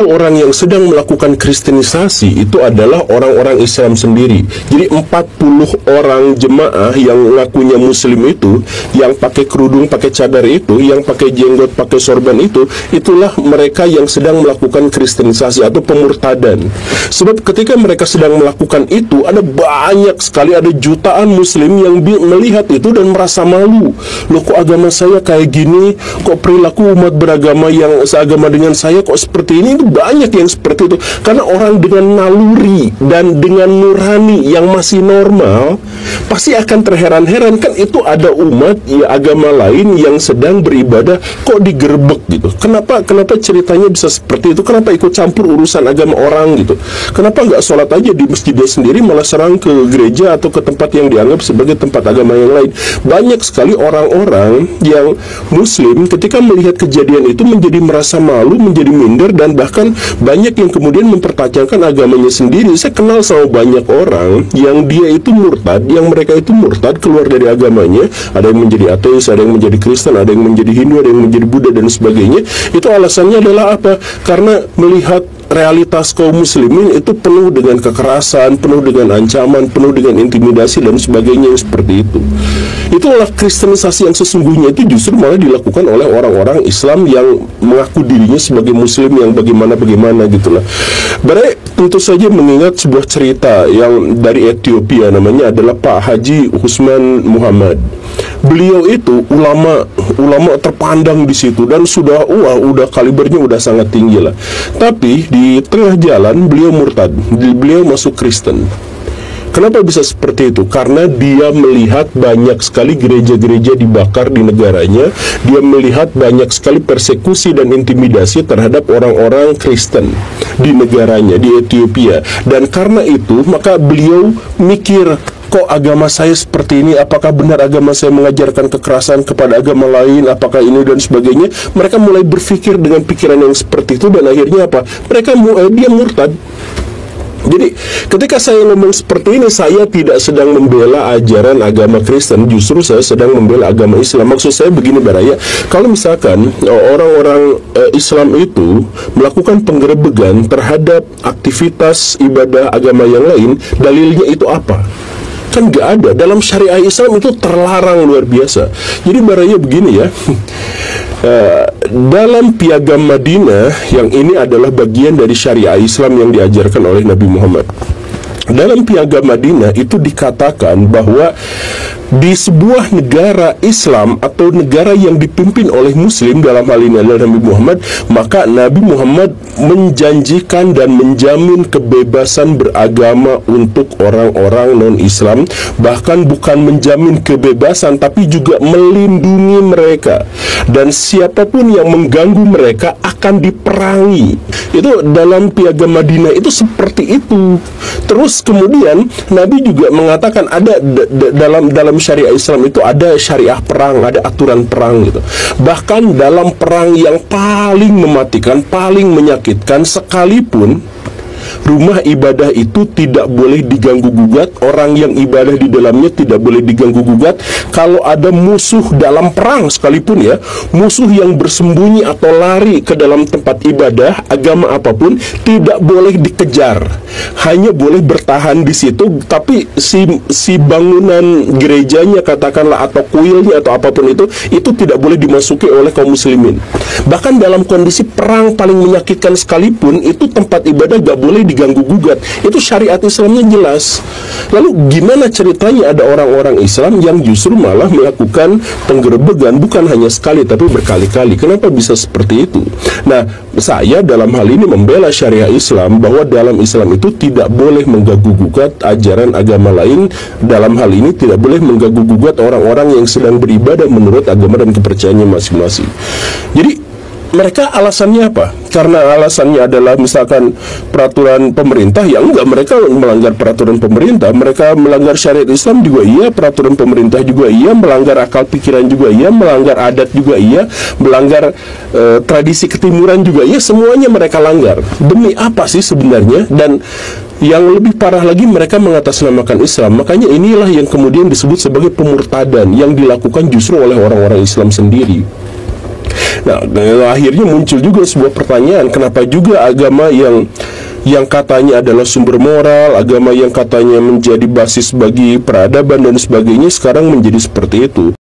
orang yang sedang melakukan kristenisasi itu adalah orang-orang Islam sendiri. Jadi 40 orang jemaah yang ngakunya muslim itu, yang pakai kerudung, pakai cadar itu, yang pakai jenggot, pakai sorban itu, itulah mereka yang sedang melakukan kristenisasi atau pemurtadan. Sebab ketika mereka sedang melakukan itu, ada banyak sekali, ada jutaan muslim yang melihat itu dan merasa malu. Loh, kok agama saya kayak gini? Kok perilaku umat beragama yang seagama dengan saya kok seperti ini? Itu banyak yang seperti itu. Karena orang dengan naluri dan dengan nurani yang masih normal pasti akan terheran-heran, kan itu ada umat ya agama lain yang sedang beribadah kok digerebek gitu. Kenapa ceritanya bisa seperti itu? Kenapa ikut campur urusan agama orang gitu? Kenapa nggak sholat aja di masjidnya sendiri, malah serang ke gereja atau ke tempat yang dianggap sebagai tempat agama yang lain? Banyak sekali orang-orang yang muslim ketika melihat kejadian itu menjadi merasa malu, menjadi minder, dan bahkan banyak yang kemudian mempertanyakan agamanya sendiri. Saya kenal sama banyak orang yang dia itu murtad, yang mereka itu murtad, keluar dari agamanya. Ada yang menjadi ateis, ada yang menjadi Kristen, ada yang menjadi Hindu, ada yang menjadi Buddha dan sebagainya. Itu alasannya adalah apa? Karena melihat realitas kaum muslimin itu penuh dengan kekerasan, penuh dengan ancaman, penuh dengan intimidasi dan sebagainya yang seperti itu. Itulah kristenisasi yang sesungguhnya itu justru malah dilakukan oleh orang-orang Islam yang mengaku dirinya sebagai muslim yang bagaimana gitulah. Berarti tentu saja mengingat sebuah cerita yang dari Ethiopia, namanya adalah Pak Haji Usman Muhammad. Beliau itu ulama terpandang di situ dan sudah kalibernya udah sangat tinggi lah. Tapi di tengah jalan beliau murtad, beliau masuk Kristen. Kenapa bisa seperti itu? Karena dia melihat banyak sekali gereja-gereja dibakar di negaranya. Dia melihat banyak sekali persekusi dan intimidasi terhadap orang-orang Kristen di negaranya, di Ethiopia. Dan karena itu, maka beliau mikir, kok agama saya seperti ini? Apakah benar agama saya mengajarkan kekerasan kepada agama lain? Apakah ini dan sebagainya? Mereka mulai berpikir dengan pikiran yang seperti itu, dan akhirnya apa? Dia murtad. Jadi ketika saya ngomong seperti ini, saya tidak sedang membela ajaran agama Kristen, justru saya sedang membela agama Islam. Maksud saya begini Baraya, kalau misalkan orang-orang Islam itu melakukan penggerebegan terhadap aktivitas ibadah agama yang lain, dalilnya itu apa? Kan nggak ada. Dalam syariah Islam itu terlarang luar biasa. Jadi Baraya begini ya, dalam Piagam Madinah, yang ini adalah bagian dari syariah Islam yang diajarkan oleh Nabi Muhammad. Dalam Piagam Madinah itu dikatakan bahwa di sebuah negara Islam atau negara yang dipimpin oleh Muslim, dalam hal ini adalah Nabi Muhammad, maka Nabi Muhammad menjanjikan dan menjamin kebebasan beragama untuk orang-orang non-Islam. Bahkan bukan menjamin kebebasan, tapi juga melindungi mereka. Dan siapapun yang mengganggu mereka akan diperangi. Itu dalam Piagam Madinah itu seperti itu. Terus kemudian Nabi juga mengatakan ada dalam syariah Islam itu ada syariah perang, ada aturan perang gitu. Bahkan dalam perang yang paling mematikan, paling menyakitkan sekalipun, rumah ibadah itu tidak boleh diganggu-gugat, orang yang ibadah di dalamnya tidak boleh diganggu-gugat. Kalau ada musuh dalam perang sekalipun ya, musuh yang bersembunyi atau lari ke dalam tempat ibadah agama apapun, tidak boleh dikejar, hanya boleh bertahan di situ. Tapi si bangunan gerejanya katakanlah, atau kuilnya atau apapun itu tidak boleh dimasuki oleh kaum muslimin. Bahkan dalam kondisi perang paling menyakitkan sekalipun, itu tempat ibadah gak boleh diganggu-gugat. Itu syariat Islamnya jelas. Lalu gimana ceritanya ada orang-orang Islam yang justru malah melakukan penggerebegan bukan hanya sekali tapi berkali-kali? Kenapa bisa seperti itu? Nah, saya dalam hal ini membela syariah Islam, bahwa dalam Islam itu tidak boleh mengganggu-gugat ajaran agama lain. Dalam hal ini tidak boleh mengganggu-gugat orang-orang yang sedang beribadah menurut agama dan kepercayaannya masing-masing. Jadi mereka alasannya apa? Karena alasannya adalah misalkan peraturan pemerintah, ya enggak, mereka melanggar peraturan pemerintah. Mereka melanggar syariat Islam juga iya, peraturan pemerintah juga iya, melanggar akal pikiran juga iya, melanggar adat juga iya, melanggar tradisi ketimuran juga iya, semuanya mereka langgar. Demi apa sih sebenarnya? Dan yang lebih parah lagi, mereka mengatasnamakan Islam. Makanya inilah yang kemudian disebut sebagai pemurtadan yang dilakukan justru oleh orang-orang Islam sendiri. Nah, akhirnya muncul juga sebuah pertanyaan, kenapa juga agama yang katanya adalah sumber moral, agama yang katanya menjadi basis bagi peradaban dan sebagainya, sekarang menjadi seperti itu.